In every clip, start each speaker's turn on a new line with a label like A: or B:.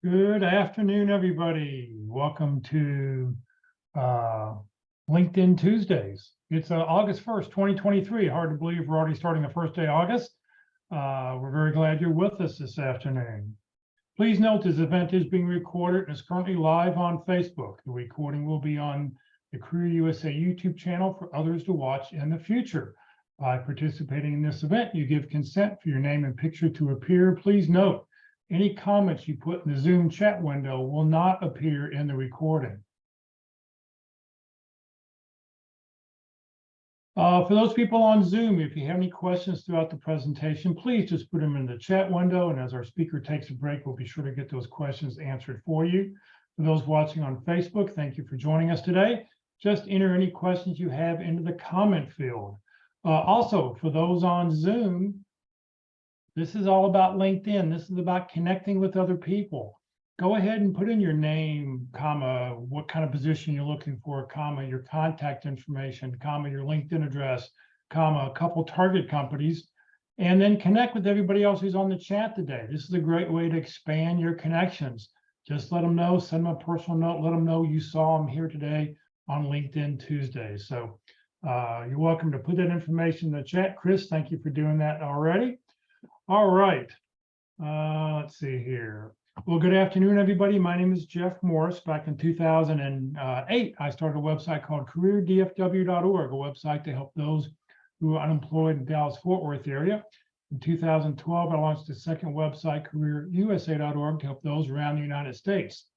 A: Good afternoon, everybody. Welcome to LinkedIn Tuesdays. It's August 1st, 2023. Hard to believe we're already starting the first day of August. We're very glad you're with us this afternoon. Please note this event is being recorded and is currently live on Facebook. The recording will be on the Career USA YouTube channel for others to watch in the future. By participating in this event, you give consent for your name and picture to appear. Please note, any comments you put in the Zoom chat window will not appear in the recording. For those people on Zoom, if you have any questions throughout the presentation, please just put them in the chat window. And as our speaker takes a break, we'll be sure to get those questions answered for you. For those watching on Facebook, thank you for joining us today. Just enter any questions you have into the comment field. Also, for those on Zoom, this is all about LinkedIn. This is about connecting with other people. Go ahead and put in your name, comma, what kind of position you're looking for, comma, your contact information, comma, your LinkedIn address, comma, a couple target companies, and then connect with everybody else who's on the chat today. This is a great way to expand your connections. Just let them know, send them a personal note, let them know you saw them here today on LinkedIn Tuesday. So you're welcome to put that information in the chat. Chris, thank you for doing that already. All right, let's see here. Well, good afternoon, everybody. My name is Jeff Morris. Back in 2008, I started a website called careerdfw.org, a website to help those who are unemployed in the Dallas-Fort Worth area. In 2012, I launched a second website, careerusa.org, to help those around the United States.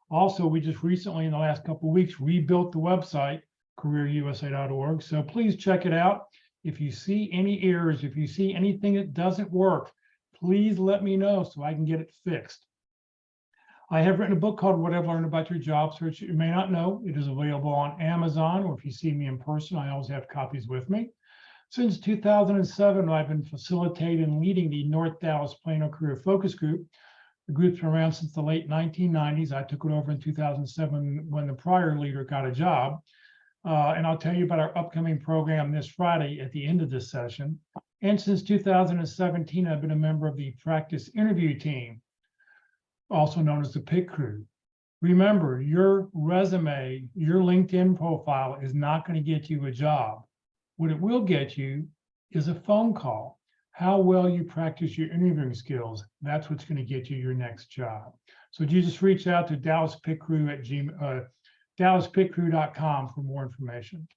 A: Also, we just recently, in the last couple of weeks, rebuilt the website, careerusa.org. So please check it out. If you see any errors, if you see anything that doesn't work, please let me know so I can get it fixed. I have written a book called What I've Learned About Your Job Search. You may not know, it is available on Amazon, or if you see me in person, I always have copies with me. Since 2007, I've been facilitating and leading the North Dallas Plano Career Focus Group. The group's been around since the late 1990s. I took it over in 2007 when the prior leader got a job. And I'll tell you about our upcoming program this Friday at the end of this session. And since 2017, I've been a member of the practice interview team, also known as the PIT crew. Remember, your resume, your LinkedIn profile is not going to get you a job. What it will get you is a phone call. How well you practice your interviewing skills, that's what's going to get you your next job. So you just reach out to Dallas PIT Crew at dallaspitcrew.com for more information.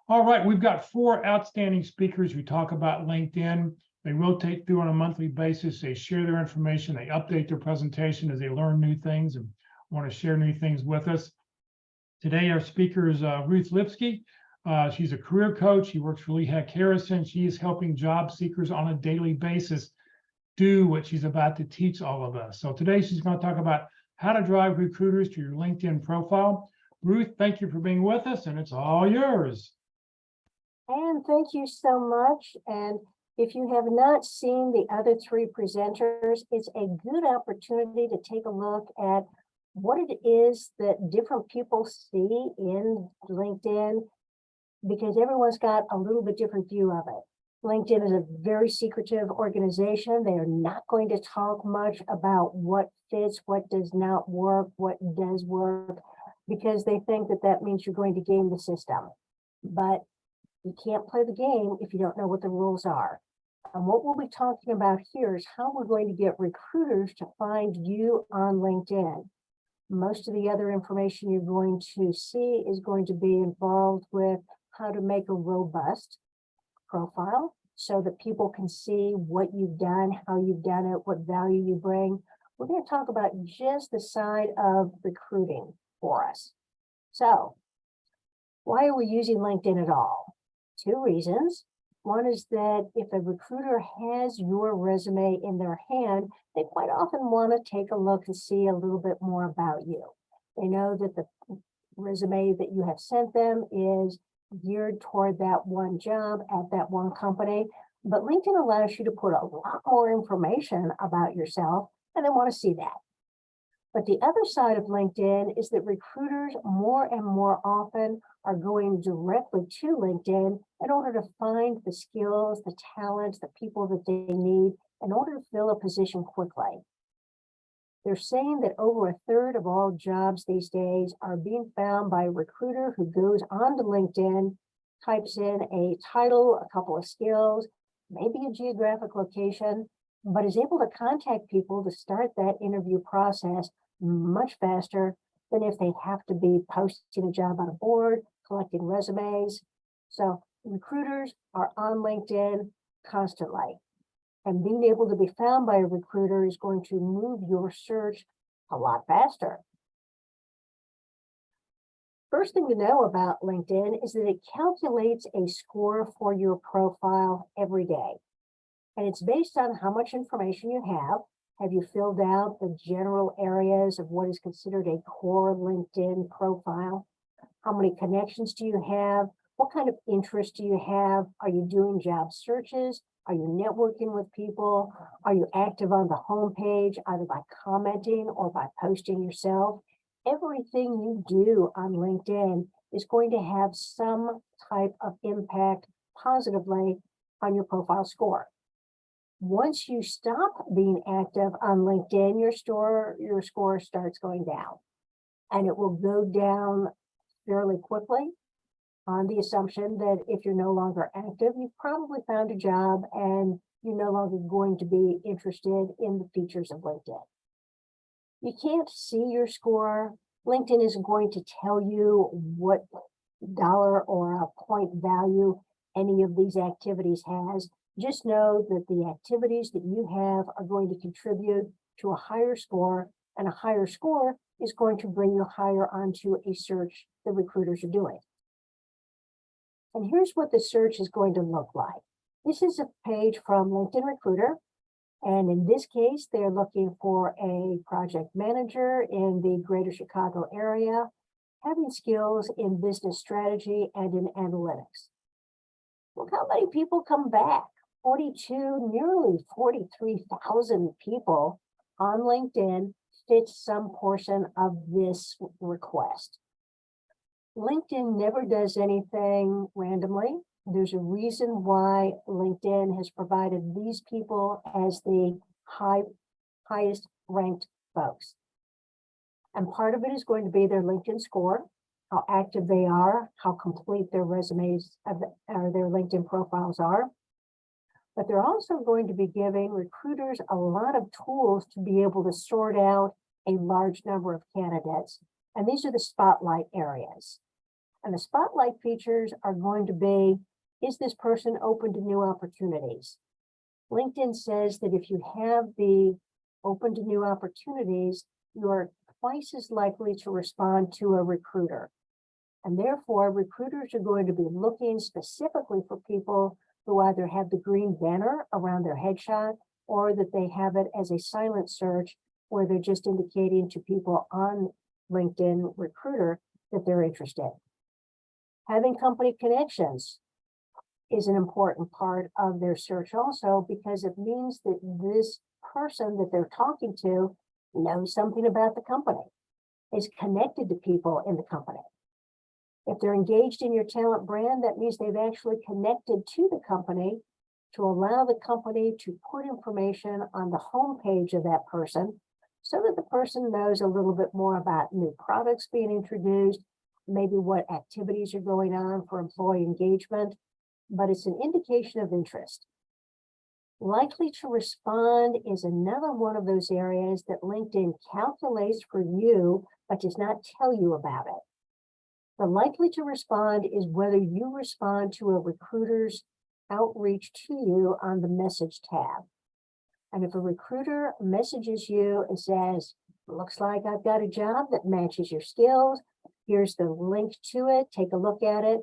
A: All right, we've got 4 outstanding speakers who talk about LinkedIn. They rotate through on a monthly basis. They share their information. They update their presentation as they learn new things and want to share new things with us. Today, our speaker is Ruth Lipsky. She's a career coach. She works for Lee Heck Harrison. She is helping job seekers on a daily basis do what she's about to teach all of us. So today, she's going to talk about how to drive recruiters to your LinkedIn profile. Ruth, thank you for being with us, and it's all yours.
B: And thank you so much. And if you have not seen the other 3 presenters, it's a good opportunity to take a look at what it is that different people see in LinkedIn, because everyone's got a little bit different view of it. LinkedIn is a very secretive organization. They are not going to talk much about what fits, what does not work, what does work, because they think that that means you're going to game the system. But you can't play the game if you don't know what the rules are. And what we'll be talking about here is how we're going to get recruiters to find you on LinkedIn. Most of the other information you're going to see is going to be involved with how to make a robust profile so that people can see what you've done, how you've done it, what value you bring. We're going to talk about just the side of recruiting for us. So why are we using LinkedIn at all? 2 reasons. One is that if a recruiter has your resume in their hand, they quite often want to take a look and see a little bit more about you. They know that the resume that you have sent them is geared toward that one job at that one company, but LinkedIn allows you to put a lot more information about yourself, and they want to see that. But the other side of LinkedIn is that recruiters more and more often are going directly to LinkedIn in order to find the skills, the talents, the people that they need in order to fill a position quickly. They're saying that over a third of all jobs these days are being found by a recruiter who goes onto LinkedIn, types in a title, a couple of skills, maybe a geographic location, but is able to contact people to start that interview process much faster than if they have to be posting a job on a board, collecting resumes. So recruiters are on LinkedIn constantly. And being able to be found by a recruiter is going to move your search a lot faster. First thing to know about LinkedIn is that it calculates a score for your profile every day. And it's based on how much information you have. Have you filled out the general areas of what is considered a core LinkedIn profile? How many connections do you have? What kind of interest do you have? Are you doing job searches? Are you networking with people? Are you active on the homepage, either by commenting or by posting yourself? Everything you do on LinkedIn is going to have some type of impact positively on your profile score. Once you stop being active on LinkedIn, your score starts going down. And it will go down fairly quickly on the assumption that if you're no longer active, you've probably found a job and you're no longer going to be interested in the features of LinkedIn. You can't see your score. LinkedIn isn't going to tell you what dollar or a point value any of these activities has. Just know that the activities that you have are going to contribute to a higher score, and a higher score is going to bring you higher onto a search that recruiters are doing. And here's what the search is going to look like. This is a page from LinkedIn Recruiter. And in this case, they're looking for a project manager in the greater Chicago area, having skills in business strategy and in analytics. Look how many people come back. 42, nearly 43,000 people on LinkedIn fit some portion of this request. LinkedIn never does anything randomly. There's a reason why LinkedIn has provided these people as the highest ranked folks. And part of it is going to be their LinkedIn score, how active they are, how complete their resumes or their LinkedIn profiles are. But they're also going to be giving recruiters a lot of tools to be able to sort out a large number of candidates. And these are the spotlight areas. And the spotlight features are going to be, is this person open to new opportunities? LinkedIn says that if you have the open to new opportunities, you're twice as likely to respond to a recruiter. And therefore, recruiters are going to be looking specifically for people who either have the green banner around their headshot or that they have it as a silent search where they're just indicating to people on LinkedIn Recruiter that they're interested. Having company connections is an important part of their search also, because it means that this person that they're talking to knows something about the company, is connected to people in the company. If they're engaged in your talent brand, that means they've actually connected to the company to allow the company to put information on the homepage of that person so that the person knows a little bit more about new products being introduced, maybe what activities are going on for employee engagement, but it's an indication of interest. Likely to respond is another one of those areas that LinkedIn calculates for you, but does not tell you about it. The likely to respond is whether you respond to a recruiter's outreach to you on the message tab. And if a recruiter messages you and says, looks like I've got a job that matches your skills, here's the link to it, take a look at it,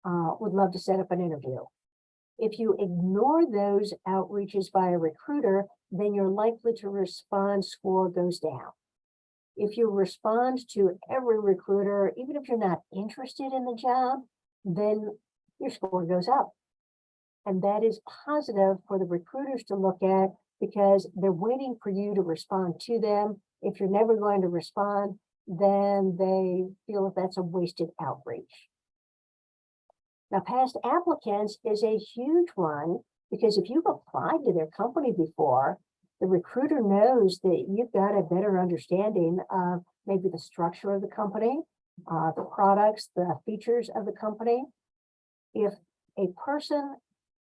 B: would love to set up an interview. If you ignore those outreaches by a recruiter, then your likely to respond score goes down. If you respond to every recruiter, even if you're not interested in the job, then your score goes up. And that is positive for the recruiters to look at because they're waiting for you to respond to them. If you're never going to respond, then they feel that that's a wasted outreach. Now, past applicants is a huge one because if you've applied to their company before, The recruiter knows that you've got a better understanding of maybe the structure of the company, the products, the features of the company. If a person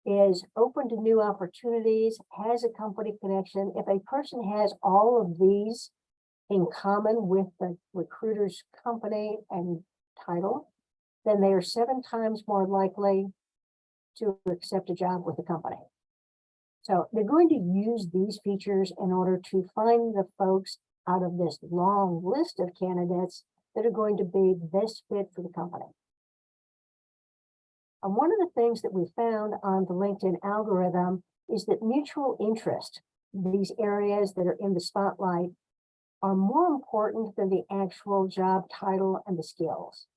B: is open to new opportunities, has a company connection, if a person has all of these in common with the recruiter's company and title, then they are 7 times more likely to accept a job with the company. So they're going to use these features in order to find the folks out of this long list of candidates that are going to be the best fit for the company. And one of the things that we found on the LinkedIn algorithm is that mutual interest, these areas that are in the spotlight, are more important than the actual job title and the skills.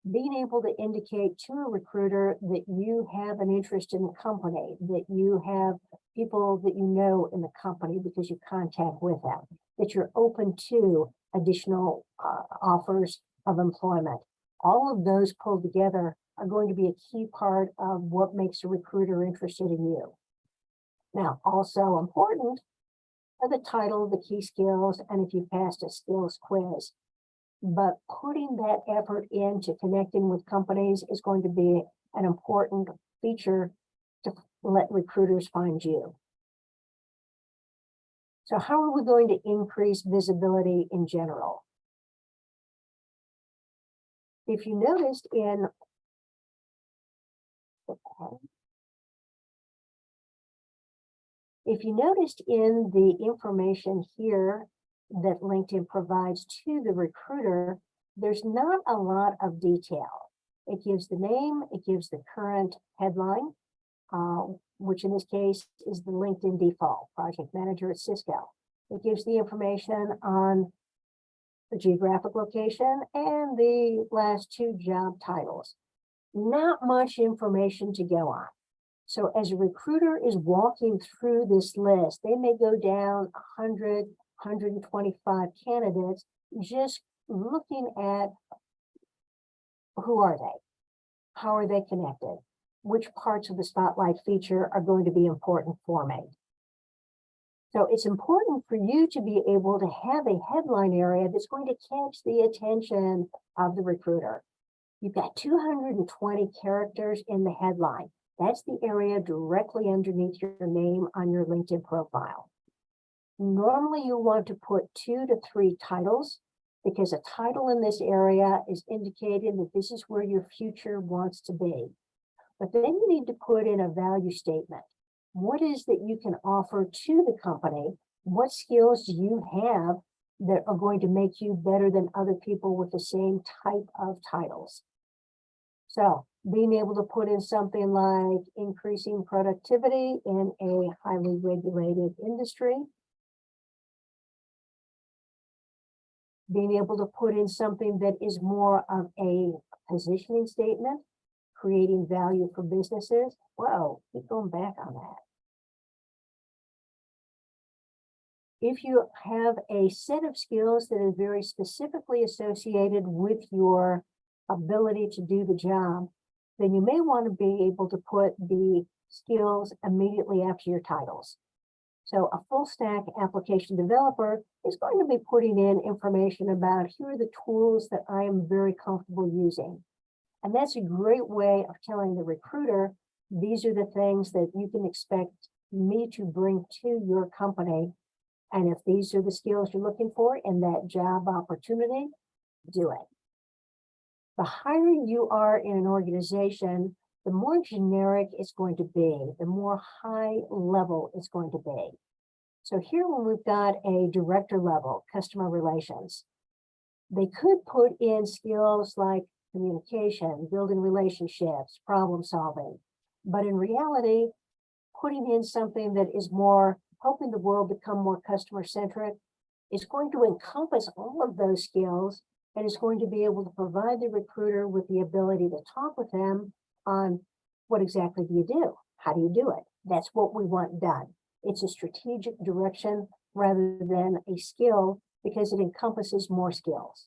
B: Being able to indicate to a recruiter that you have an interest in the company, that you have people that you know in the company because you contact with them, that you're open to additional offers of employment. All of those pulled together are going to be a key part of what makes a recruiter interested in you. Now, also important are the title, the key skills, and if you passed a skills quiz. But putting that effort into connecting with companies is going to be an important feature to let recruiters find you. So how are we going to increase visibility in general? If you noticed in the information here that LinkedIn provides to the recruiter, there's not a lot of detail. It gives the name, it gives the current headline, which in this case is the LinkedIn default, project manager at Cisco. It gives the information on the geographic location and the last 2 job titles. Not much information to go on. So as a recruiter is walking through this list, they may go down 100, 125 candidates, just looking at who are they? How are they connected? Which parts of the spotlight feature are going to be important for me? So it's important for you to be able to have a headline area that's going to catch the attention of the recruiter. You've got 220 characters in the headline. That's the area directly underneath your name on your LinkedIn profile. Normally, you want to put 2 to 3 titles because a title in this area is indicating that this is where your future wants to be. But then you need to put in a value statement. What is that you can offer to the company? What skills do you have that are going to make you better than other people with the same type of titles? So being able to put in something like increasing productivity in a highly regulated industry, being able to put in something that is more of a positioning statement, creating value for businesses. Whoa, keep going back on that. If you have a set of skills that is very specifically associated with your ability to do the job, then you may want to be able to put the skills immediately after your titles. So a full stack application developer is going to be putting in information about here are the tools that I am very comfortable using. And that's a great way of telling the recruiter, these are the things that you can expect me to bring to your company. And if these are the skills you're looking for in that job opportunity, do it. The higher you are in an organization, the more generic it's going to be, the more high level it's going to be. So here when we've got a director level, customer relations, they could put in skills like communication, building relationships, problem solving. But in reality, putting in something that is more helping the world become more customer centric is going to encompass all of those skills and is going to be able to provide the recruiter with the ability to talk with them on what exactly do you do? How do you do it? That's what we want done. It's a strategic direction rather than a skill because it encompasses more skills.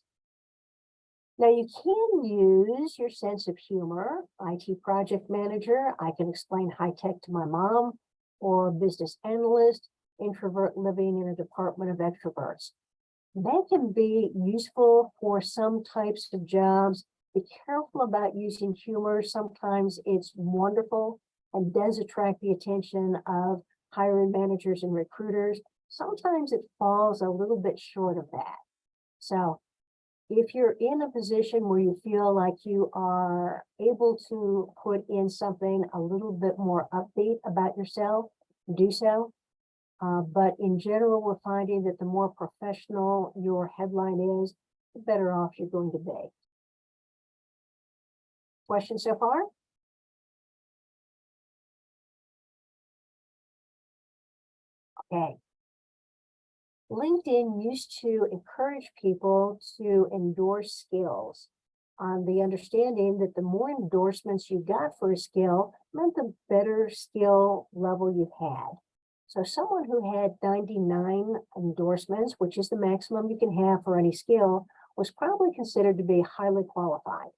B: Now you can use your sense of humor, IT project manager. I can explain high tech to my mom, or business analyst. introvert living in a department of extroverts. That can be useful for some types of jobs. Be careful about using humor. Sometimes it's wonderful and does attract the attention of hiring managers and recruiters. Sometimes it falls a little bit short of that. So if you're in a position where you feel like you are able to put in something a little bit more upbeat about yourself, do so. But in general, we're finding that the more professional your headline is, the better off you're going to be. Questions so far? Okay. LinkedIn used to encourage people to endorse skills on the understanding that the more endorsements you got for a skill meant the better skill level you had. So someone who had 99 endorsements, which is the maximum you can have for any skill, was probably considered to be highly qualified.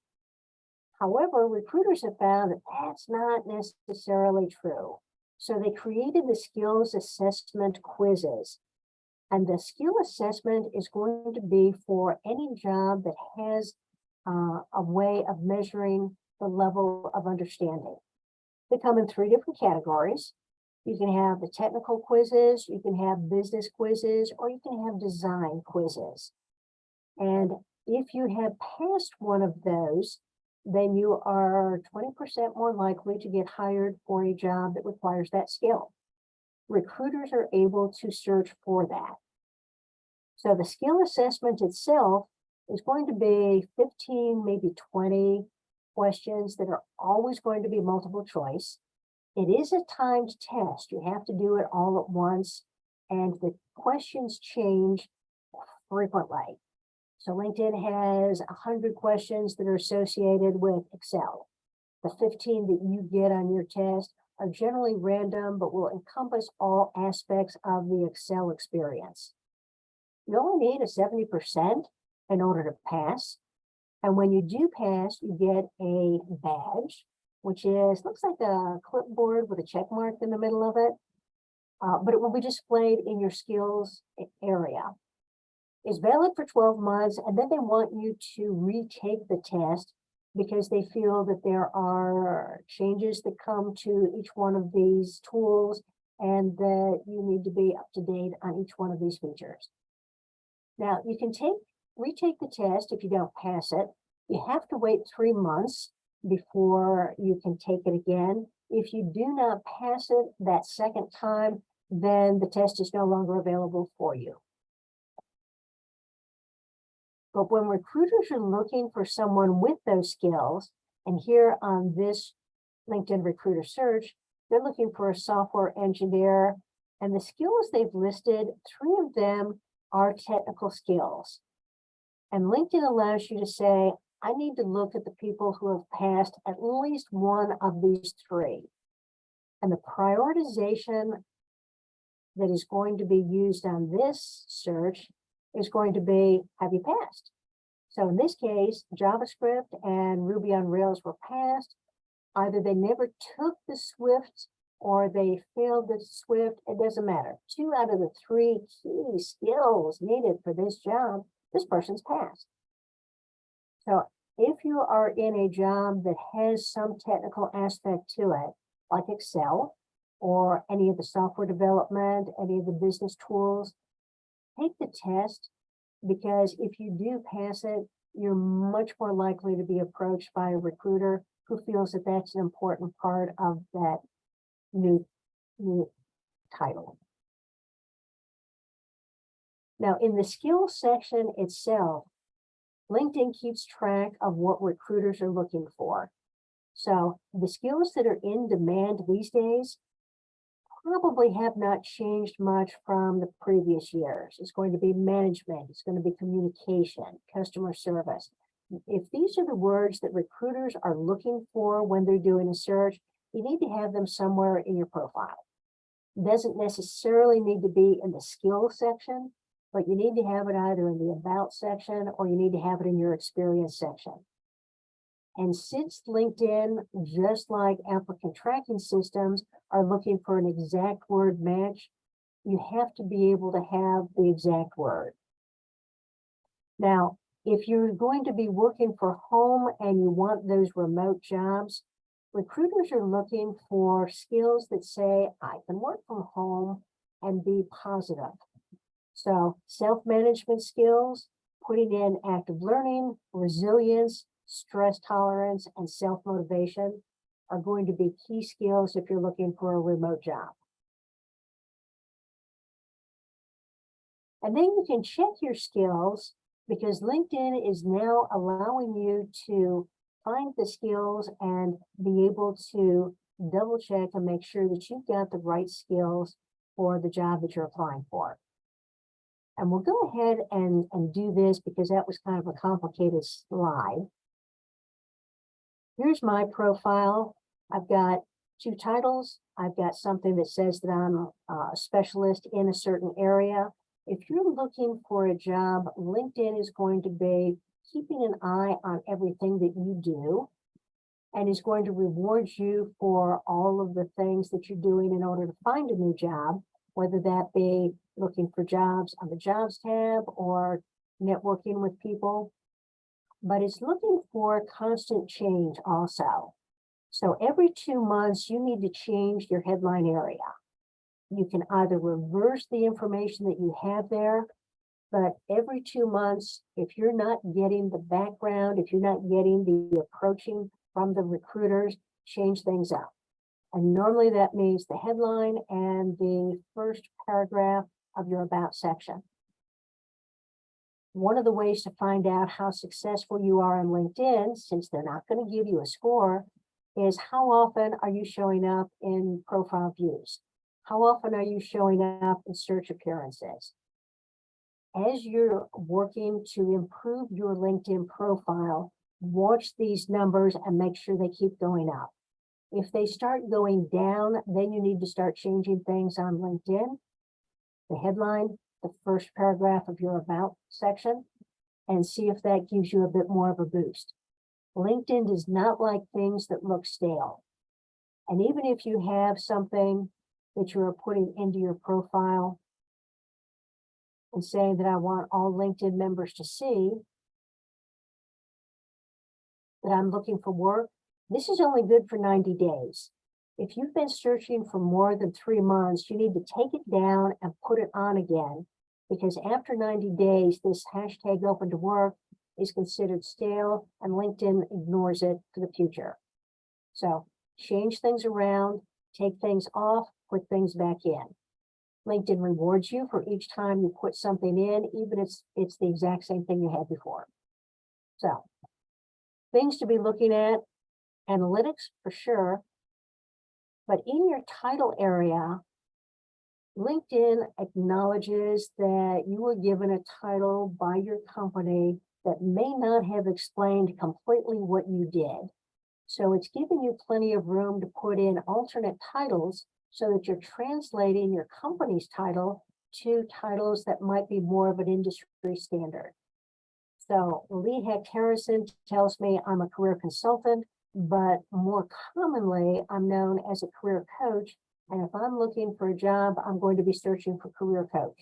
B: However, recruiters have found that that's not necessarily true. So they created the skills assessment quizzes. And the skill assessment is going to be for any job that has a way of measuring the level of understanding. They come in 3 different categories. You can have the technical quizzes, you can have business quizzes, or you can have design quizzes. And if you have passed one of those, then you are 20% more likely to get hired for a job that requires that skill. Recruiters are able to search for that. So the skill assessment itself is going to be 15, maybe 20 questions that are always going to be multiple choice. It is a timed test. You have to do it all at once, and the questions change frequently. So LinkedIn has 100 questions that are associated with Excel. The 15 that you get on your test are generally random, but will encompass all aspects of the Excel experience. You only need a 70% in order to pass. And when you do pass, you get a badge, which looks like a clipboard with a check mark in the middle of it, but it will be displayed in your skills area. It's valid for 12 months, and then they want you to retake the test because they feel that there are changes that come to each one of these tools and that you need to be up to date on each one of these features. Now, you can retake the test if you don't pass it. You have to wait 3 months before you can take it again. If you do not pass it that second time, then the test is no longer available for you. But when recruiters are looking for someone with those skills, and here on this LinkedIn recruiter search, they're looking for a software engineer, and the skills they've listed, 3 of them are technical skills. And LinkedIn allows you to say, I need to look at the people who have passed at least one of these 3. And the prioritization that is going to be used on this search is going to be, have you passed? So in this case, JavaScript and Ruby on Rails were passed. Either they never took the Swift or they failed the Swift. It doesn't matter. 2 out of the 3 key skills needed for this job, this person's passed. So if you are in a job that has some technical aspect to it, like Excel or any of the software development, any of the business tools, take the test, because if you do pass it, you're much more likely to be approached by a recruiter who feels that that's an important part of that new title. Now, in the skills section itself, LinkedIn keeps track of what recruiters are looking for. So the skills that are in demand these days probably have not changed much from the previous years. It's going to be management, it's going to be communication, customer service. If these are the words that recruiters are looking for when they're doing a search, you need to have them somewhere in your profile. It doesn't necessarily need to be in the skills section, but you need to have it either in the about section or you need to have it in your experience section. And since LinkedIn, just like applicant tracking systems, are looking for an exact word match, you have to be able to have the exact word. Now, if you're going to be working for home and you want those remote jobs, recruiters are looking for skills that say, I can work from home and be positive. So self-management skills, putting in active learning, resilience, stress tolerance, and self-motivation are going to be key skills if you're looking for a remote job. And then you can check your skills because LinkedIn is now allowing you to find the skills and be able to double check and make sure that you've got the right skills for the job that you're applying for. And we'll go ahead and do this because that was kind of a complicated slide. Here's my profile. I've got 2 titles. I've got something that says that I'm a specialist in a certain area. If you're looking for a job, LinkedIn is going to be keeping an eye on everything that you do and is going to reward you for all of the things that you're doing in order to find a new job, whether that be looking for jobs on the jobs tab or networking with people. But it's looking for constant change also. So every 2 months, you need to change your headline area. You can either reverse the information that you have there, but every 2 months, if you're not getting the background, if you're not getting the approaching from the recruiters, change things up. And normally that means the headline and the first paragraph of your about section. One of the ways to find out how successful you are on LinkedIn, since they're not going to give you a score, is how often are you showing up in profile views? How often are you showing up in search appearances? As you're working to improve your LinkedIn profile, watch these numbers and make sure they keep going up. If they start going down, then you need to start changing things on LinkedIn. The headline, the first paragraph of your about section, and see if that gives you a bit more of a boost. LinkedIn does not like things that look stale. And even if you have something that you're putting into your profile and saying that I want all LinkedIn members to see that I'm looking for work, this is only good for 90 days. If you've been searching for more than 3 months, you need to take it down and put it on again, because after 90 days, this hashtag open to work is considered stale and LinkedIn ignores it for the future. So change things around, take things off, put things back in. LinkedIn rewards you for each time you put something in, even if it's the exact same thing you had before. So things to be looking at, analytics for sure, but in your title area, LinkedIn acknowledges that you were given a title by your company that may not have explained completely what you did. So it's giving you plenty of room to put in alternate titles so that you're translating your company's title to titles that might be more of an industry standard. So Lee Hecht Harrison tells me I'm a career consultant, but more commonly I'm known as a career coach. And if I'm looking for a job, I'm going to be searching for career coach.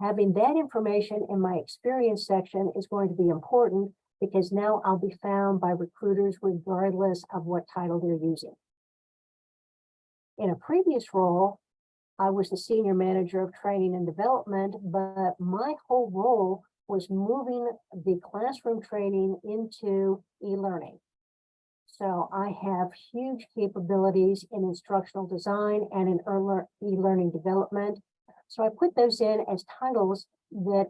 B: Having that information in my experience section is going to be important because now I'll be found by recruiters regardless of what title they're using. In a previous role, I was the senior manager of training and development, but my whole role was moving the classroom training into e-learning. So I have huge capabilities in instructional design and in e-learning development. So I put those in as titles that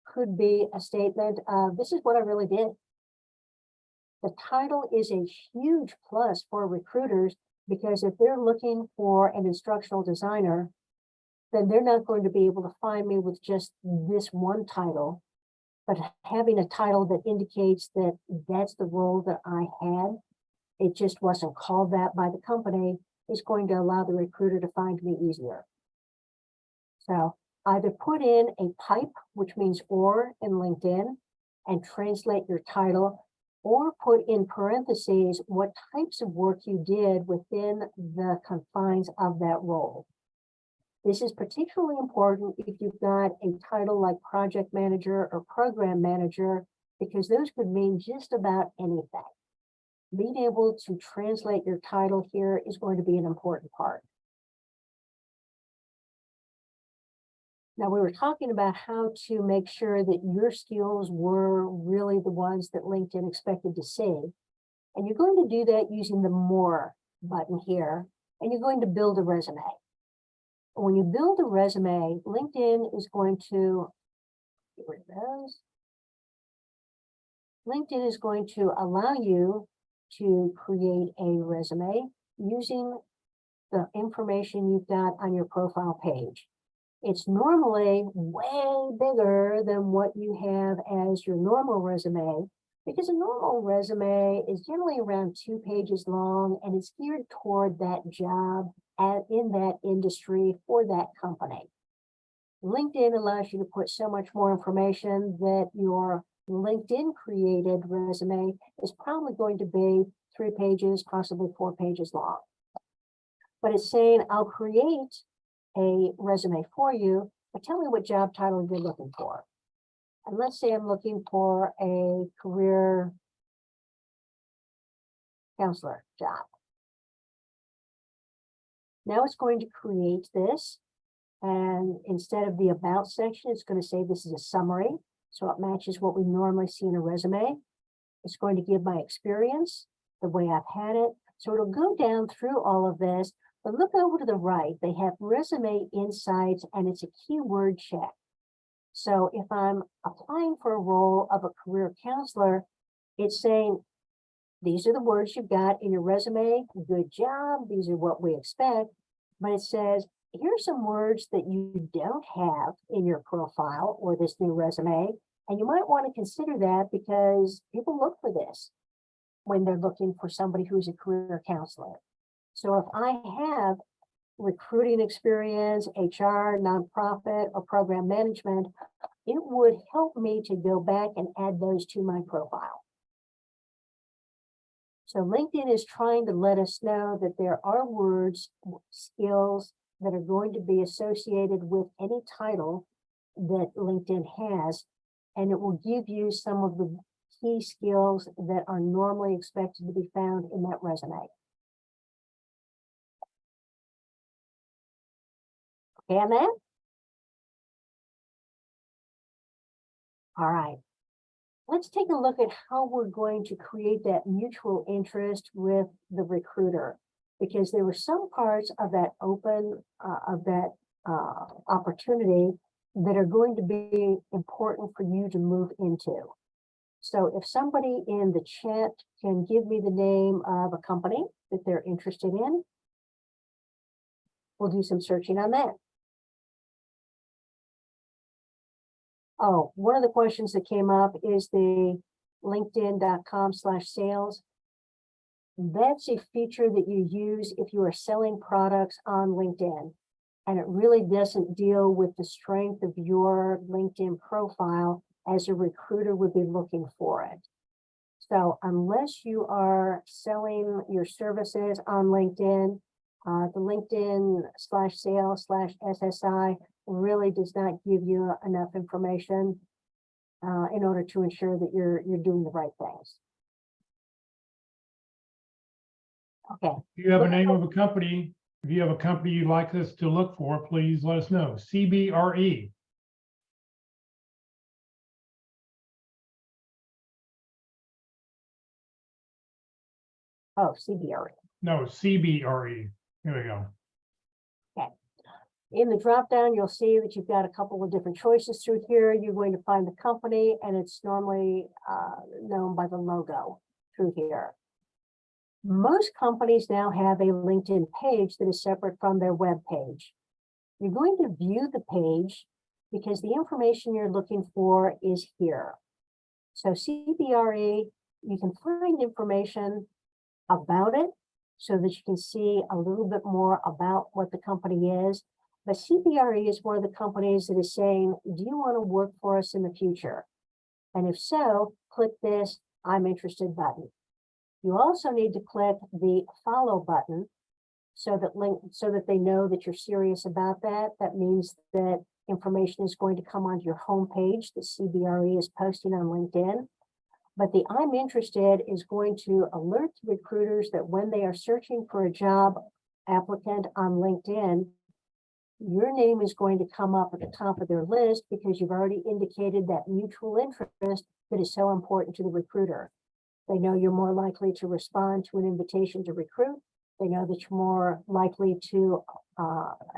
B: could be a statement of, this is what I really did. The title is a huge plus for recruiters because if they're looking for an instructional designer, then they're not going to be able to find me with just this one title, but having a title that indicates that that's the role that I had, it just wasn't called that by the company, is going to allow the recruiter to find me easier. So either put in a pipe, which means or in LinkedIn, and translate your title, or put in parentheses what types of work you did within the confines of that role. This is particularly important if you've got a title like project manager or program manager, because those could mean just about anything. Being able to translate your title here is going to be an important part. Now, we were talking about how to make sure that your skills were really the ones that LinkedIn expected to see. And you're going to do that using the More button here, and you're going to build a resume. When you build a resume, LinkedIn is going to get rid of those. LinkedIn is going to allow you to create a resume using the information you've got on your profile page. It's normally way bigger than what you have as your normal resume, because a normal resume is generally around 2 pages long, and it's geared toward that job in that industry for that company. LinkedIn allows you to put so much more information that your LinkedIn created resume is probably going to be 3 pages, possibly 4 pages long. But it's saying, I'll create a resume for you, but tell me what job title you're looking for. And let's say I'm looking for a career counselor job. Now it's going to create this, and instead of the about section, it's going to say this is a summary, so it matches what we normally see in a resume. It's going to give my experience, the way I've had it, so it'll go down through all of this. But look over to the right, they have resume insights, and it's a keyword check. So if I'm applying for a role of a career counselor, it's saying, these are the words you've got in your resume, good job, these are what we expect. But it says, here's some words that you don't have in your profile or this new resume, and you might want to consider that because people look for this when they're looking for somebody who's a career counselor. So if I have recruiting experience, HR, nonprofit, or program management, it would help me to go back and add those to my profile. So LinkedIn is trying to let us know that there are words, skills that are going to be associated with any title that LinkedIn has, and it will give you some of the key skills that are normally expected to be found in that resume. Okay on that? All right. Let's take a look at how we're going to create that mutual interest with the recruiter, because there were some parts of that opportunity that are going to be important for you to move into. So if somebody in the chat can give me the name of a company that they're interested in, we'll do some searching on that. Oh, one of the questions that came up is the linkedin.com/sales. That's a feature that you use if you are selling products on LinkedIn, and it really doesn't deal with the strength of your LinkedIn profile as a recruiter would be looking for it. So unless you are selling your services on LinkedIn, the LinkedIn/sales/SSI really does not give you enough information in order to ensure that you're doing the right things. Okay.
A: If you have a name of a company, if you have a company you'd like us to look for, please let us know. CBRE.
B: Oh, CBRE.
A: No, CBRE. Here we go.
B: In the drop-down, you'll see that you've got a couple of different choices through here. You're going to find the company, and it's normally known by the logo through here. Most companies now have a LinkedIn page that is separate from their web page. You're going to view the page because the information you're looking for is here. So CBRE, you can find information about it so that you can see a little bit more about what the company is. But CBRE is one of the companies that is saying, do you want to work for us in the future? And if so, click this I'm interested button. You also need to click the follow button so that they know that you're serious about that. That means that information is going to come onto your homepage that CBRE is posting on LinkedIn. But the I'm interested is going to alert recruiters that when they are searching for a job applicant on LinkedIn, your name is going to come up at the top of their list because you've already indicated that mutual interest that is so important to the recruiter. They know you're more likely to respond to an invitation to recruit. They know that you're more likely to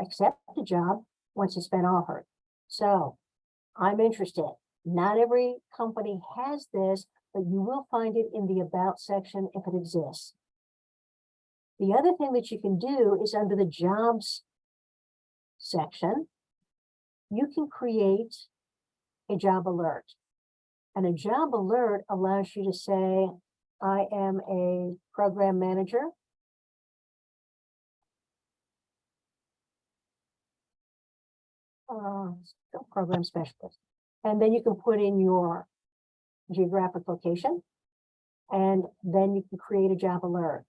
B: accept the job once it's been offered. So I'm interested. Not every company has this, but you will find it in the About section if it exists. The other thing that you can do is under the Jobs section, you can create a job alert. And a job alert allows you to say, I am a program manager. Program specialist. And then you can put in your geographic location, and then you can create a job alert.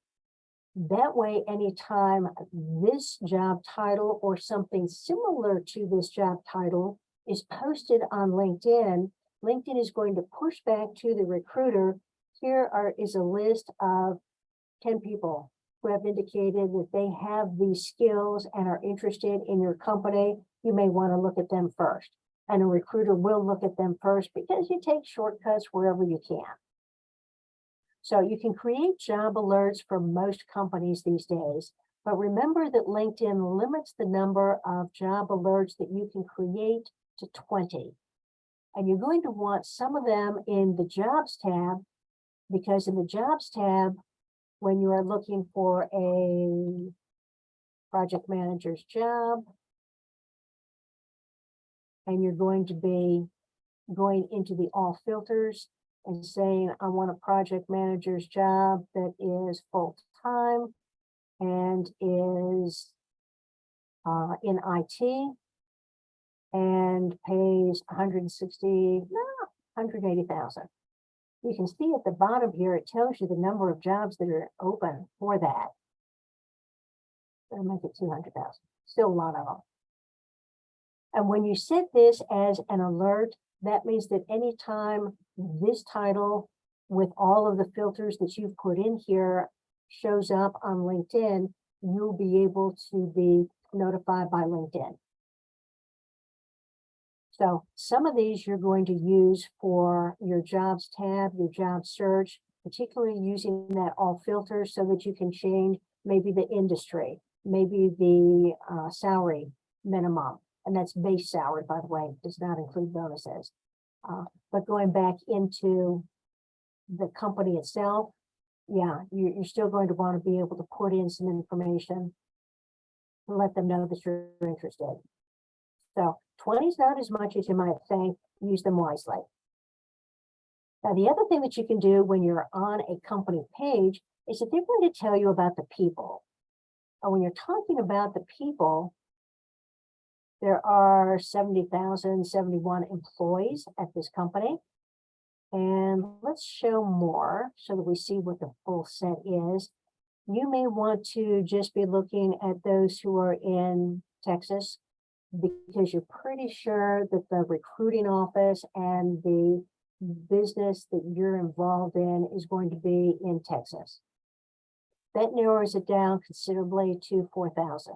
B: That way, anytime this job title or something similar to this job title is posted on LinkedIn, LinkedIn is going to push back to the recruiter. Here is a list of 10 people who have indicated that they have these skills and are interested in your company. You may want to look at them first. And a recruiter will look at them first because you take shortcuts wherever you can. So you can create job alerts for most companies these days, but remember that LinkedIn limits the number of job alerts that you can create to 20. And you're going to want some of them in the Jobs tab, because in the Jobs tab, when you are looking for a project manager's job, and you're going to be going into the all filters and saying, I want a project manager's job that is full-time and is in IT and pays 180,000. You can see at the bottom here, it tells you the number of jobs that are open for that. I'll make it 200,000, still a lot of them. And when you set this as an alert, that means that anytime this title with all of the filters that you've put in here shows up on LinkedIn, you'll be able to be notified by LinkedIn. So some of these you're going to use for your Jobs tab, your job search, particularly using that all filters so that you can change maybe the industry, maybe the salary minimum. And that's base salary, by the way, does not include bonuses. But going back into the company itself, yeah, you're still going to want to be able to put in some information and let them know that you're interested. So 20 is not as much as you might think. Use them wisely. Now, the other thing that you can do when you're on a company page is that they're going to tell you about the people. And when you're talking about the people, there are 70,071 employees at this company. And let's show more so that we see what the full set is. You may want to just be looking at those who are in Texas, because you're pretty sure that the recruiting office and the business that you're involved in is going to be in Texas. That narrows it down considerably to 4,000.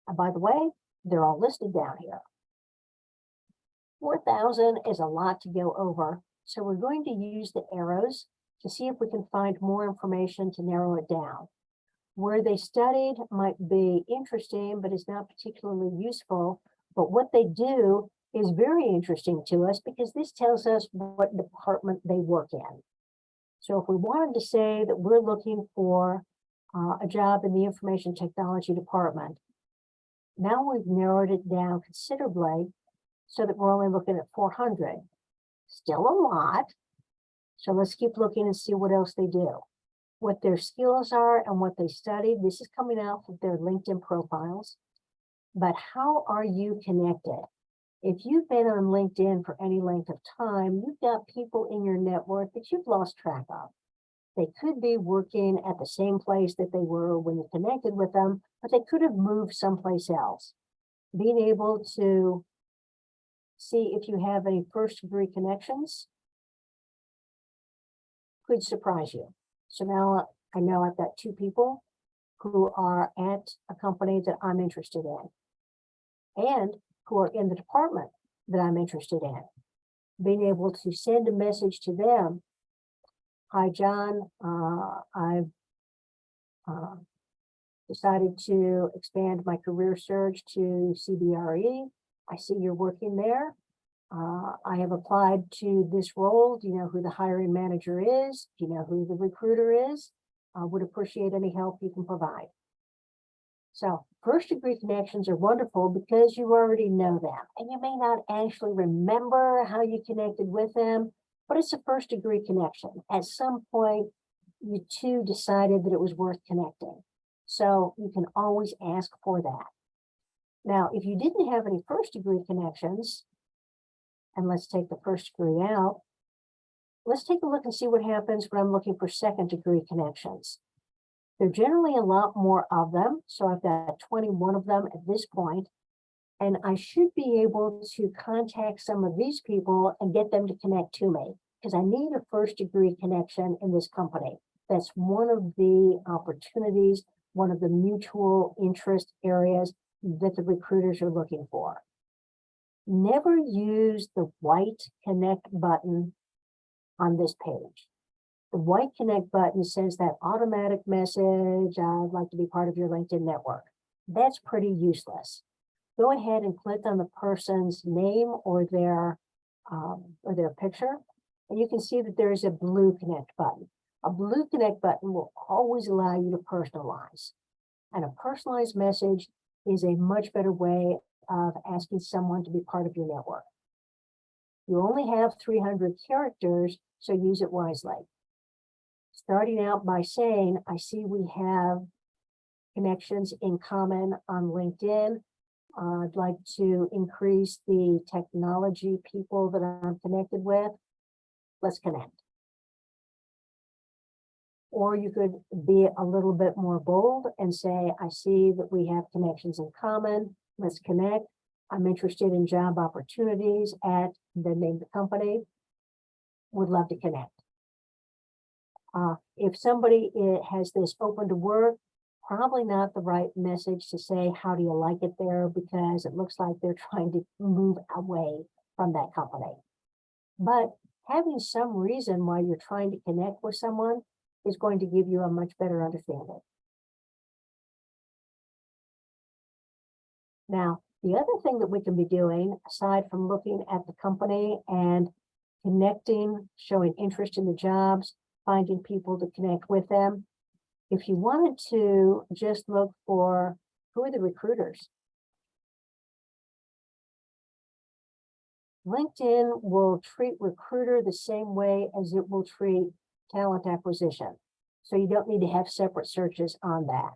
B: And by the way, they're all listed down here. 4,000 is a lot to go over. So we're going to use the arrows to see if we can find more information to narrow it down. Where they studied might be interesting, but is not particularly useful. But what they do is very interesting to us because this tells us what department they work in. So if we wanted to say that we're looking for a job in the information technology department, now we've narrowed it down considerably so that we're only looking at 400. Still a lot. So let's keep looking and see what else they do, what their skills are and what they studied. This is coming out of their LinkedIn profiles. But how are you connected? If you've been on LinkedIn for any length of time, you've got people in your network that you've lost track of. They could be working at the same place that they were when you connected with them, but they could have moved someplace else. Being able to see if you have any first degree connections could surprise you. So now I know I've got 2 people who are at a company that I'm interested in and who are in the department that I'm interested in. Being able to send a message to them. Hi, John, I've decided to expand my career search to CBRE. I see you're working there. I have applied to this role. Do you know who the hiring manager is? Do you know who the recruiter is? I would appreciate any help you can provide. So first degree connections are wonderful because you already know them and you may not actually remember how you connected with them, but it's a first degree connection. At some point, you two decided that it was worth connecting. So you can always ask for that. Now, if you didn't have any first degree connections, and let's take the first degree out, let's take a look and see what happens when I'm looking for second degree connections. There are generally a lot more of them. So I've got 21 of them at this point, and I should be able to contact some of these people and get them to connect to me because I need a first degree connection in this company. That's one of the opportunities, one of the mutual interest areas that the recruiters are looking for. Never use the white connect button on this page. The white connect button sends that automatic message, I'd like to be part of your LinkedIn network. That's pretty useless. Go ahead and click on the person's name or their picture, and you can see that there is a blue connect button. A blue connect button will always allow you to personalize. And a personalized message is a much better way of asking someone to be part of your network. You only have 300 characters, so use it wisely. Starting out by saying, I see we have connections in common on LinkedIn. I'd like to increase the technology people that I'm connected with. Let's connect. Or you could be a little bit more bold and say, I see that we have connections in common. Let's connect. I'm interested in job opportunities at the name of the company. Would love to connect. If somebody has this open to work, probably not the right message to say, how do you like it there? Because it looks like they're trying to move away from that company. But having some reason why you're trying to connect with someone is going to give you a much better understanding. Now, the other thing that we can be doing, aside from looking at the company and connecting, showing interest in the jobs, finding people to connect with them, if you wanted to just look for who are the recruiters, LinkedIn will treat recruiter the same way as it will treat talent acquisition. So you don't need to have separate searches on that.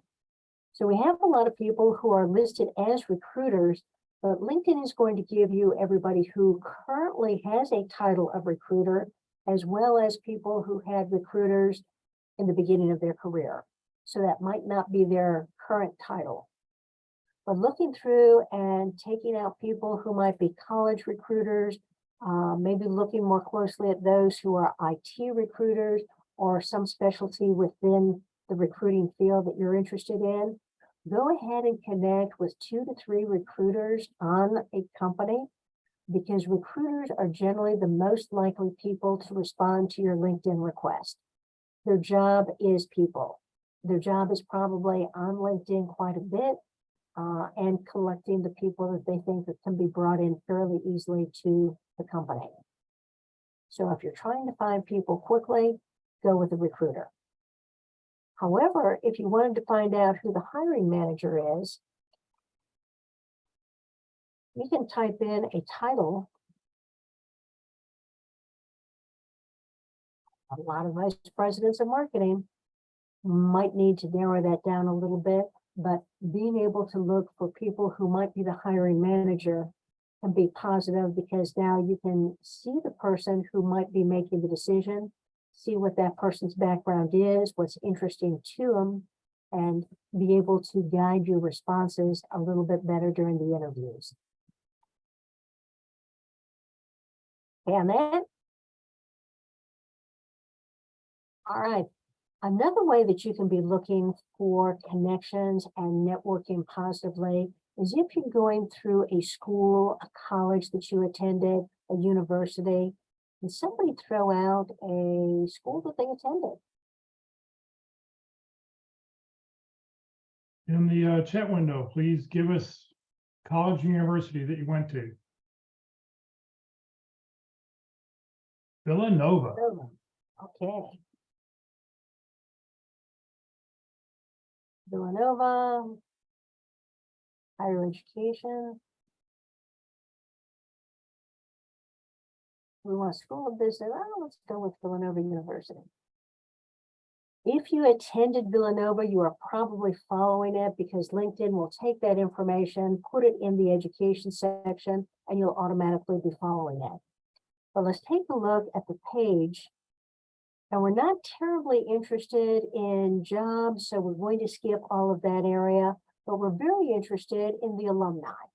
B: So we have a lot of people who are listed as recruiters, but LinkedIn is going to give you everybody who currently has a title of recruiter, as well as people who had recruiters in the beginning of their career. So that might not be their current title. But looking through and taking out people who might be college recruiters, maybe looking more closely at those who are IT recruiters or some specialty within the recruiting field that you're interested in, go ahead and connect with 2 to 3 recruiters on a company, because recruiters are generally the most likely people to respond to your LinkedIn request. Their job is people. Their job is probably on LinkedIn quite a bit and collecting the people that they think that can be brought in fairly easily to the company. So if you're trying to find people quickly, go with a recruiter. However, if you wanted to find out who the hiring manager is, you can type in a title. A lot of vice presidents of marketing might need to narrow that down a little bit, but being able to look for people who might be the hiring manager can be positive, because now you can see the person who might be making the decision see what that person's background is, what's interesting to them, and be able to guide your responses a little bit better during the interviews. And then, all right. Another way that you can be looking for connections and networking positively is if you're going through a school, a college that you attended, a university, and somebody throw out a school that they attended.
A: In the chat window, please give us college or university that you went to. Villanova.
B: Okay. Villanova, higher education. We want School of Business. Oh, let's go with Villanova University. If you attended Villanova, you are probably following it because LinkedIn will take that information, put it in the education section, and you'll automatically be following it. But let's take a look at the page. And we're not terribly interested in jobs, so we're going to skip all of that area, but we're very interested in the alumni.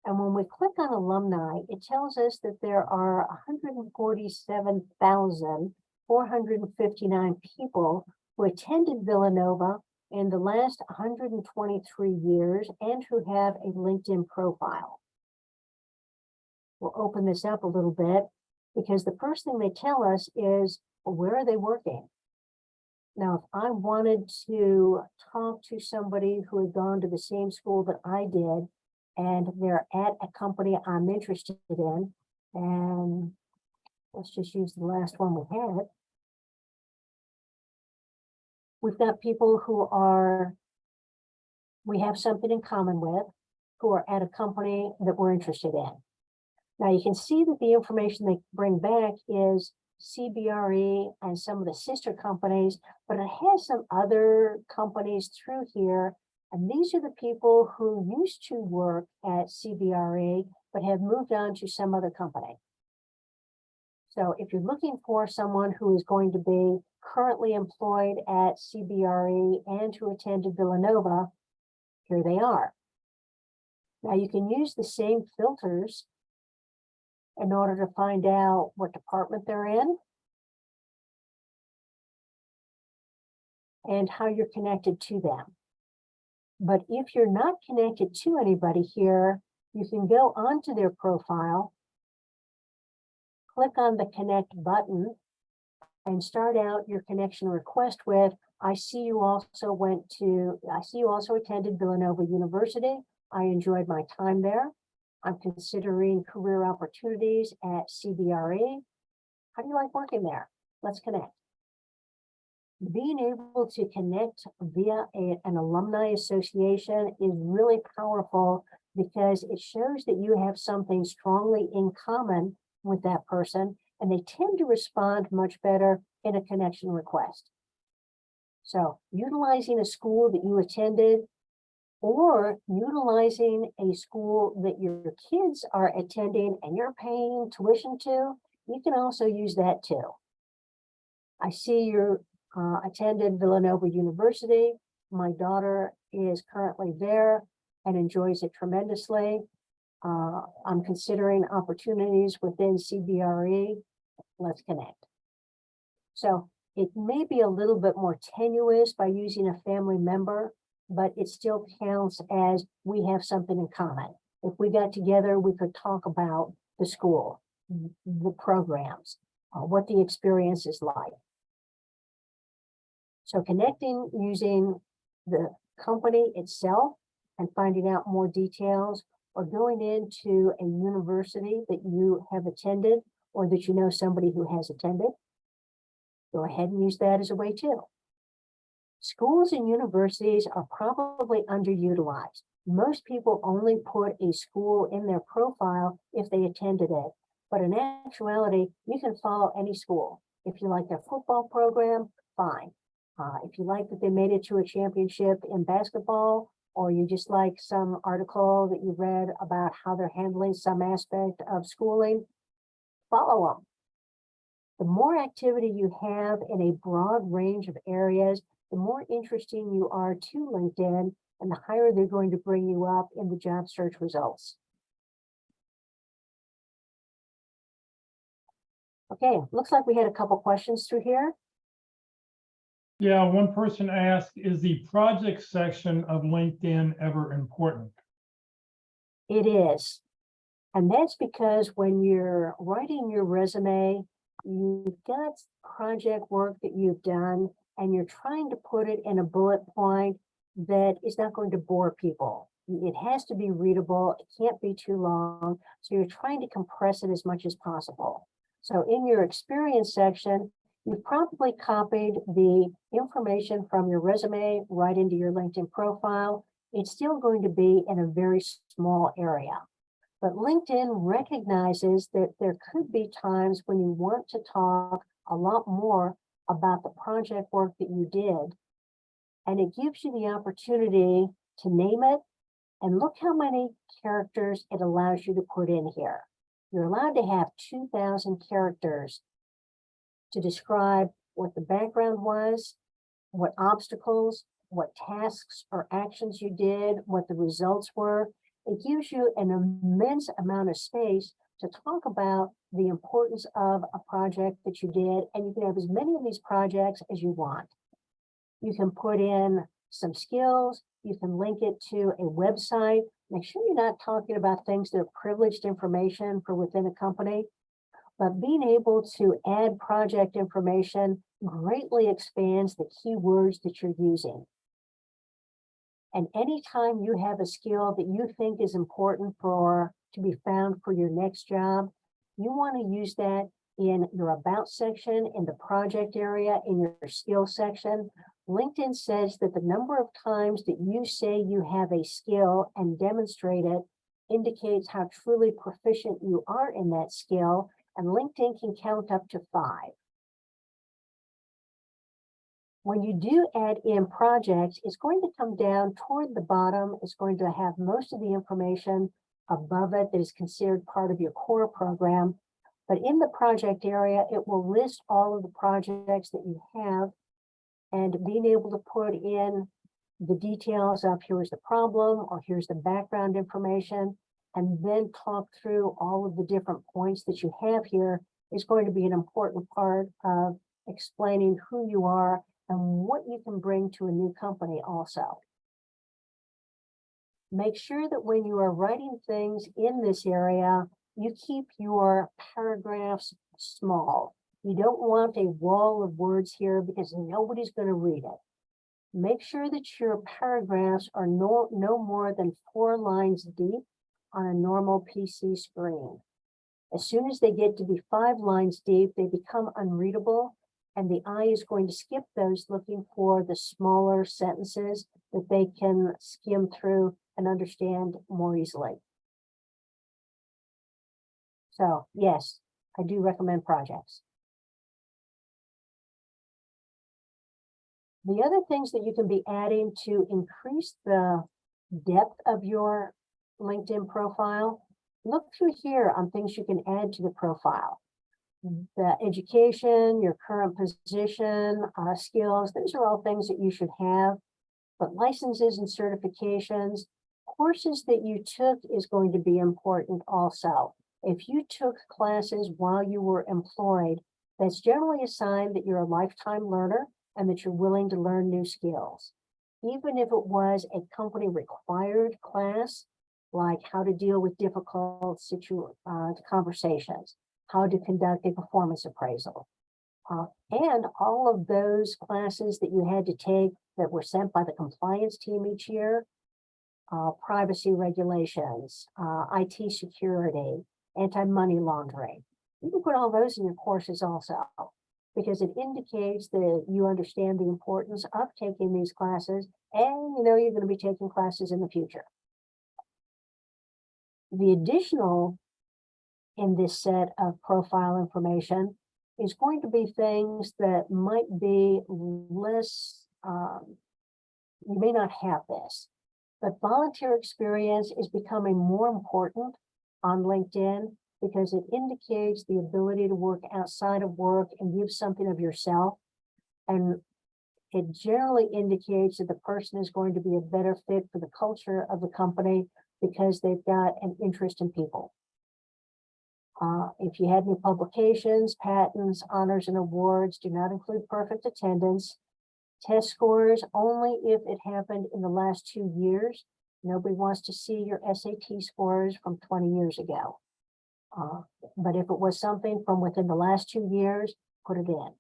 B: And when we click on alumni, it tells us that there are 147,459 people who attended Villanova in the last 123 years and who have a LinkedIn profile. We'll open this up a little bit because the first thing they tell us is, where are they working? Now, if I wanted to talk to somebody who had gone to the same school that I did, and they're at a company I'm interested in, and let's just use the last one we had. We've got people who we have something in common with, who are at a company that we're interested in. Now you can see that the information they bring back is CBRE and some of the sister companies, but it has some other companies through here. And these are the people who used to work at CBRE, but have moved on to some other company. So if you're looking for someone who is going to be currently employed at CBRE and who attended Villanova, here they are. Now you can use the same filters in order to find out what department they're in and how you're connected to them. But if you're not connected to anybody here, you can go onto their profile, click on the connect button, and start out your connection request with, I see you also attended Villanova University. I enjoyed my time there. I'm considering career opportunities at CBRE. How do you like working there? Let's connect. Being able to connect via an alumni association is really powerful because it shows that you have something strongly in common with that person, and they tend to respond much better in a connection request. So utilizing a school that you attended or utilizing a school that your kids are attending and you're paying tuition to, you can also use that too. I see you attended Villanova University. My daughter is currently there and enjoys it tremendously. I'm considering opportunities within CBRE. Let's connect. So it may be a little bit more tenuous by using a family member, but it still counts as we have something in common. If we got together, we could talk about the school, the programs, what the experience is like. So connecting using the company itself and finding out more details, or going into a university that you have attended or that you know somebody who has attended, go ahead and use that as a way too. Schools and universities are probably underutilized. Most people only put a school in their profile if they attended it. But in actuality, you can follow any school. If you like their football program, fine. If you like that they made it to a championship in basketball, or you just like some article that you read about how they're handling some aspect of schooling, follow them. The more activity you have in a broad range of areas, the more interesting you are to LinkedIn, and the higher they're going to bring you up in the job search results. Okay, looks like we had a couple questions through here.
A: Yeah, one person asked, is the project section of LinkedIn ever important?
B: It is. And that's because when you're writing your resume, you've got project work that you've done, and you're trying to put it in a bullet point that is not going to bore people. It has to be readable. It can't be too long. So you're trying to compress it as much as possible. So in your experience section, you've probably copied the information from your resume right into your LinkedIn profile. It's still going to be in a very small area. But LinkedIn recognizes that there could be times when you want to talk a lot more about the project work that you did. And it gives you the opportunity to name it. And look how many characters it allows you to put in here. You're allowed to have 2,000 characters to describe what the background was, what obstacles, what tasks or actions you did, what the results were. It gives you an immense amount of space to talk about the importance of a project that you did, and you can have as many of these projects as you want. You can put in some skills, you can link it to a website. Make sure you're not talking about things that are privileged information for within a company, but being able to add project information greatly expands the keywords that you're using. And anytime you have a skill that you think is important to be found for your next job, you want to use that in your about section, in the project area, in your skill section. LinkedIn says that the number of times that you say you have a skill and demonstrate it indicates how truly proficient you are in that skill, and LinkedIn can count up to 5. When you do add in projects, it's going to come down toward the bottom. It's going to have most of the information above it that is considered part of your core program. But in the project area, it will list all of the projects that you have, and being able to put in the details of here's the problem or here's the background information, and then talk through all of the different points that you have here is going to be an important part of explaining who you are and what you can bring to a new company also. Make sure that when you are writing things in this area, you keep your paragraphs small. You don't want a wall of words here because nobody's going to read it. Make sure that your paragraphs are no more than 4 lines deep on a normal PC screen. As soon as they get to be 5 lines deep, they become unreadable, and the eye is going to skip those looking for the smaller sentences that they can skim through and understand more easily. So yes, I do recommend projects. The other things that you can be adding to increase the depth of your LinkedIn profile, look through here on things you can add to the profile. The education, your current position, skills, those are all things that you should have. But licenses and certifications, courses that you took is going to be important also. If you took classes while you were employed, that's generally a sign that you're a lifetime learner and that you're willing to learn new skills. Even if it was a company required class, like how to deal with difficult conversations, how to conduct a performance appraisal, and all of those classes that you had to take that were sent by the compliance team each year, privacy regulations, IT security, anti-money laundering. You can put all those in your courses also, because it indicates that you understand the importance of taking these classes, and you know you're going to be taking classes in the future. The additional in this set of profile information is going to be things that might be less, you may not have this, but volunteer experience is becoming more important on LinkedIn. because it indicates the ability to work outside of work and give something of yourself. And it generally indicates that the person is going to be a better fit for the culture of the company because they've got an interest in people. If you had any publications, patents, honors, and awards, do not include perfect attendance. Test scores only if it happened in the last 2 years. Nobody wants to see your SAT scores from 20 years ago. But if it was something from within the last 2 years, put it in.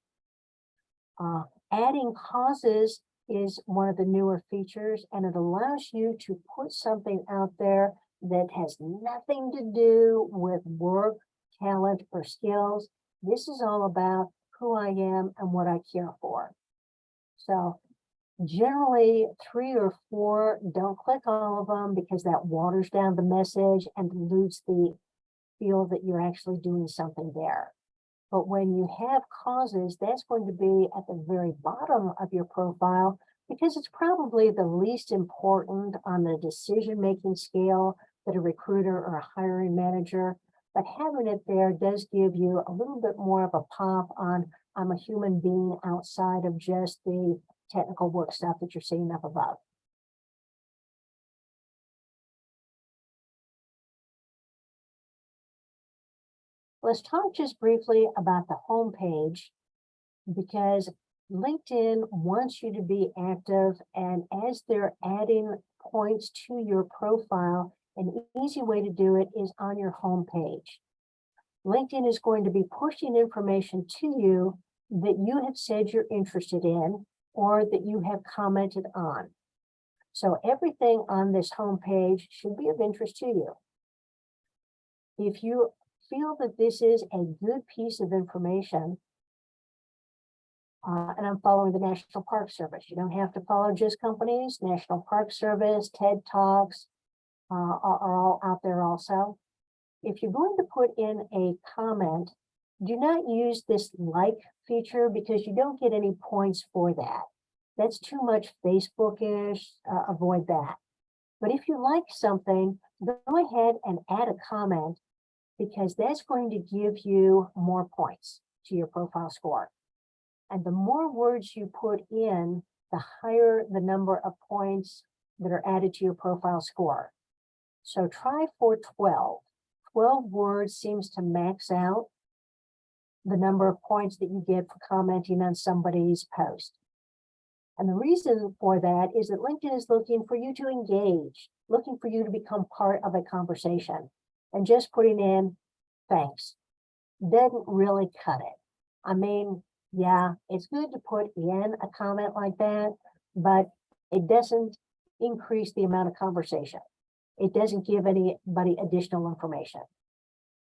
B: Adding causes is one of the newer features, and it allows you to put something out there that has nothing to do with work, talent, or skills. This is all about who I am and what I care for. So generally 3 or 4, don't click all of them because that waters down the message and dilutes the feel that you're actually doing something there. But when you have causes, that's going to be at the very bottom of your profile because it's probably the least important on the decision-making scale that a recruiter or a hiring manager. But having it there does give you a little bit more of a pop on I'm a human being outside of just the technical work stuff that you're seeing up above. Let's talk just briefly about the home page because LinkedIn wants you to be active, and as they're adding points to your profile, an easy way to do it is on your home page. LinkedIn is going to be pushing information to you that you have said you're interested in or that you have commented on. So everything on this home page should be of interest to you. If you feel that this is a good piece of information, and I'm following the National Park Service. You don't have to follow just companies. National Park Service, TED Talks are all out there also. If you're going to put in a comment, do not use this like feature because you don't get any points for that. That's too much Facebook-ish, avoid that. But if you like something, go ahead and add a comment because that's going to give you more points to your profile score. And the more words you put in, the higher the number of points that are added to your profile score. So try for 12. 12 words seems to max out the number of points that you get for commenting on somebody's post. And the reason for that is that LinkedIn is looking for you to engage, looking for you to become part of a conversation. And just putting in thanks doesn't really cut it. I mean, yeah, it's good to put in a comment like that, but it doesn't increase the amount of conversation. It doesn't give anybody additional information.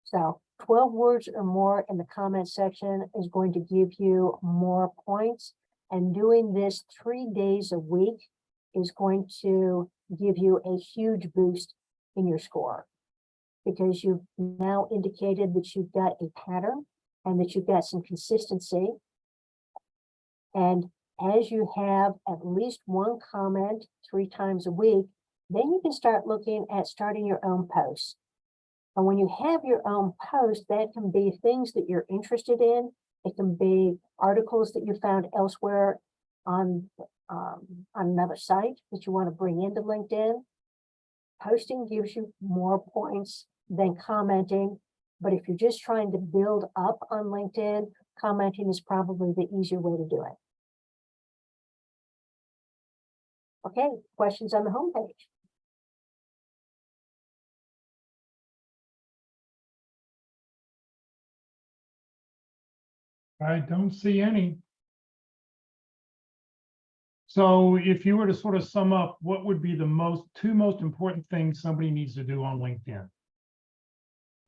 B: So 12 words or more in the comment section is going to give you more points. And doing this 3 days a week is going to give you a huge boost in your score because you've now indicated that you've got a pattern and that you've got some consistency. And as you have at least one comment 3 times a week, then you can start looking at starting your own posts. And when you have your own post, that can be things that you're interested in. It can be articles that you found elsewhere on another site that you want to bring into LinkedIn. Posting gives you more points than commenting. But if you're just trying to build up on LinkedIn, commenting is probably the easier way to do it. Okay, questions on the homepage?
A: I don't see any. So if you were to sort of sum up, what would be the two most important things somebody needs to do on LinkedIn?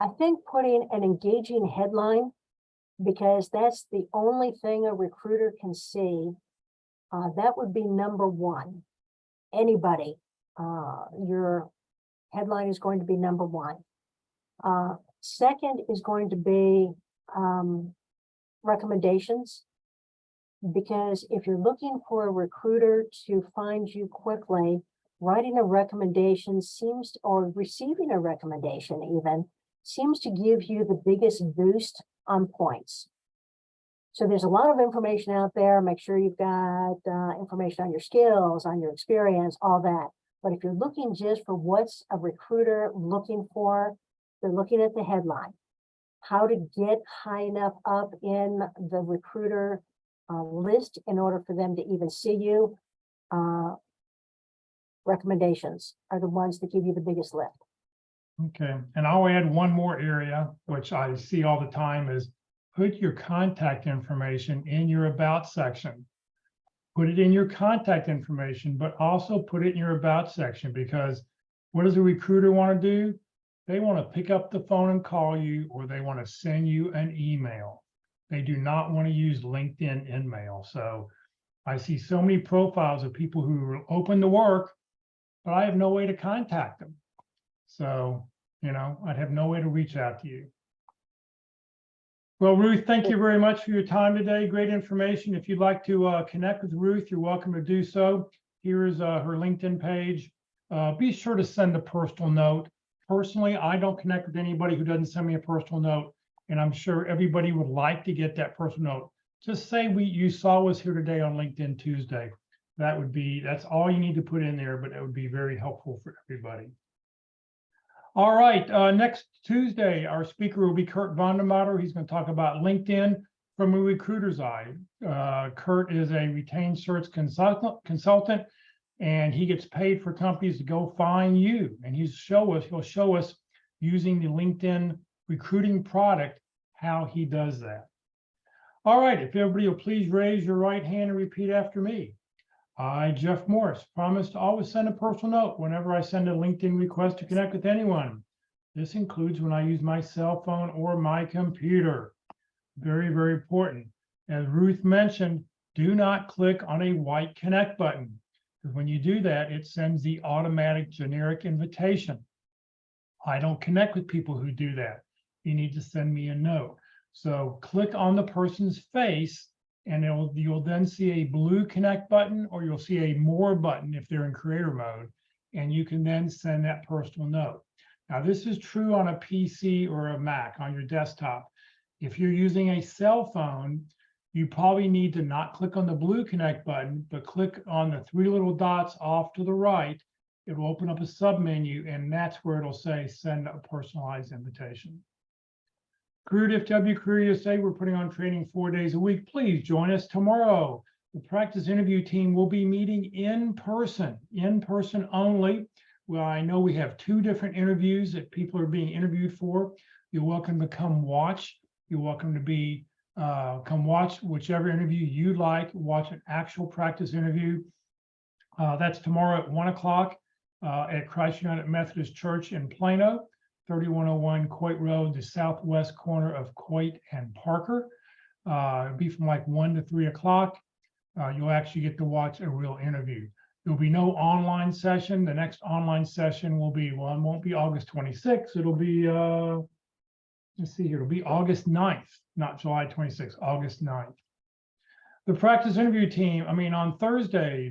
B: I think putting an engaging headline, because that's the only thing a recruiter can see, that would be number one. Anybody, your headline is going to be number one. Second is going to be recommendations, because if you're looking for a recruiter to find you quickly, writing a recommendation or receiving a recommendation even seems to give you the biggest boost on points. So there's a lot of information out there. Make sure you've got information on your skills, on your experience, all that. But if you're looking just for what's a recruiter looking for, they're looking at the headline. How to get high enough up in the recruiter list in order for them to even see you. Recommendations are the ones that give you the biggest lift.
A: Okay, and I'll add one more area, which I see all the time, is put your contact information in your about section. Put it in your contact information, but also put it in your about section, because what does a recruiter want to do? They want to pick up the phone and call you, or they want to send you an email. They do not want to use LinkedIn InMail. So I see so many profiles of people who are open to work, but I have no way to contact them. So, you know, I'd have no way to reach out to you. Well, Ruth, thank you very much for your time today. Great information. If you'd like to connect with Ruth, you're welcome to do so. Here is her LinkedIn page. Be sure to send a personal note. Personally, I don't connect with anybody who doesn't send me a personal note, and I'm sure everybody would like to get that personal note. Just say you saw us here today on LinkedIn Tuesday. That's all you need to put in there, but it would be very helpful for everybody. All right, next Tuesday, our speaker will be Kurt Vondermatter. He's going to talk about LinkedIn from a recruiter's eye. Kurt is a retained search consultant, and he gets paid for companies to go find you. And he'll show us using the LinkedIn recruiting product how he does that. All right, if everybody will please raise your right hand and repeat after me. I, Jeff Morris, promise to always send a personal note whenever I send a LinkedIn request to connect with anyone. This includes when I use my cell phone or my computer. Very, very important. As Ruth mentioned, do not click on a white connect button, because when you do that, it sends the automatic generic invitation. I don't connect with people who do that. You need to send me a note. So click on the person's face, and you'll then see a blue connect button, or you'll see a more button if they're in creator mode, and you can then send that personal note. Now, this is true on a PC or a Mac on your desktop. If you're using a cell phone, you probably need to not click on the blue connect button, but click on the three little dots off to the right. It will open up a submenu, and that's where it'll say send a personalized invitation. Career DFW, Career USA, we're putting on training 4 days a week. Please join us tomorrow. The practice interview team will be meeting in person only. Well, I know we have 2 different interviews that people are being interviewed for. You're welcome to come watch. You're welcome to come watch whichever interview you like. Watch an actual practice interview. That's tomorrow at 1 o'clock at Christ United Methodist Church in Plano. 3101 Coit Road, the southwest corner of Coit and Parker. It'll be from like 1 to 3 o'clock. You'll actually get to watch a real interview. There'll be no online session. The next online session will be, well, it won't be August 26th. It'll be, let's see here, it'll be August 9th, not July 26th, August 9th. The practice interview team, on Thursday,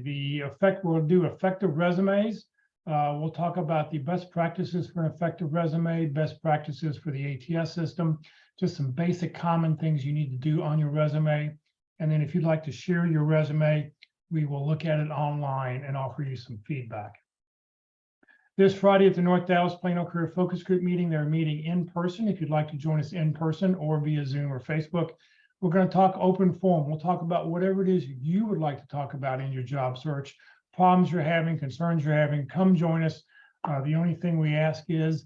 A: we'll do effective resumes. We'll talk about the best practices for an effective resume, best practices for the ATS system, just some basic common things you need to do on your resume. And then if you'd like to share your resume, we will look at it online and offer you some feedback. This Friday at the North Dallas Plano Career Focus Group meeting, they're meeting in person. If you'd like to join us in person or via Zoom or Facebook, we're going to talk open forum. We'll talk about whatever it is you would like to talk about in your job search. Problems you're having, concerns you're having, come join us. The only thing we ask is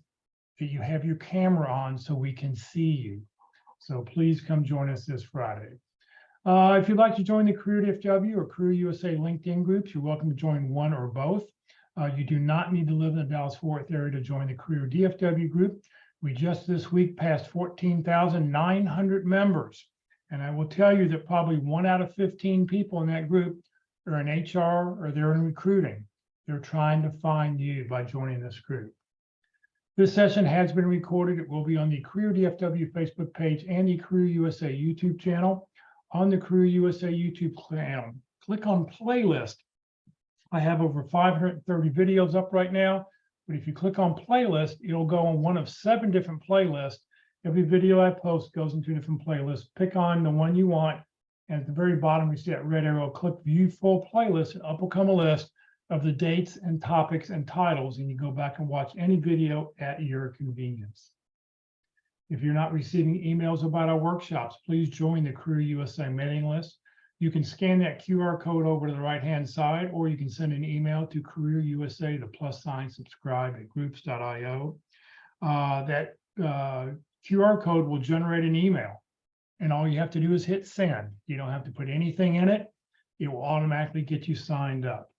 A: that you have your camera on so we can see you. So please come join us this Friday. If you'd like to join the Career DFW or Career USA LinkedIn groups, you're welcome to join one or both. You do not need to live in the Dallas-Fort Worth area to join the Career DFW group. We just this week passed 14,900 members. And I will tell you that probably 1 out of 15 people in that group are in HR or they're in recruiting. They're trying to find you by joining this group. This session has been recorded. It will be on the Career DFW Facebook page and the Career USA YouTube channel. On the Career USA YouTube channel, click on playlist. I have over 530 videos up right now But if you click on playlist, it'll go on one of 7 different playlists. Every video I post goes into a different playlist. Pick on the one you want. And at the very bottom, you see that red arrow, click view full playlist, and up will come a list of the dates and topics and titles. And you go back and watch any video at your convenience. If you're not receiving emails about our workshops, please join the Career USA mailing list. You can scan that QR code over to the right-hand side, or you can send an email to Career USA, the +subscribe at groups.io. That QR code will generate an email, and all you have to do is hit send. You don't have to put anything in it. It will automatically get you signed up.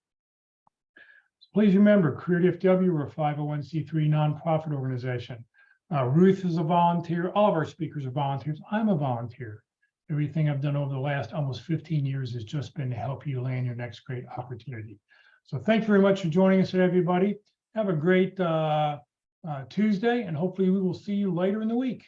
A: So please remember, Career DFW, we're a 501c3 nonprofit organization. Ruth is a volunteer. All of our speakers are volunteers. I'm a volunteer. Everything I've done over the last almost 15 years has just been to help you land your next great opportunity. So thank you very much for joining us today, everybody. Have a great Tuesday, and hopefully we will see you later in the week.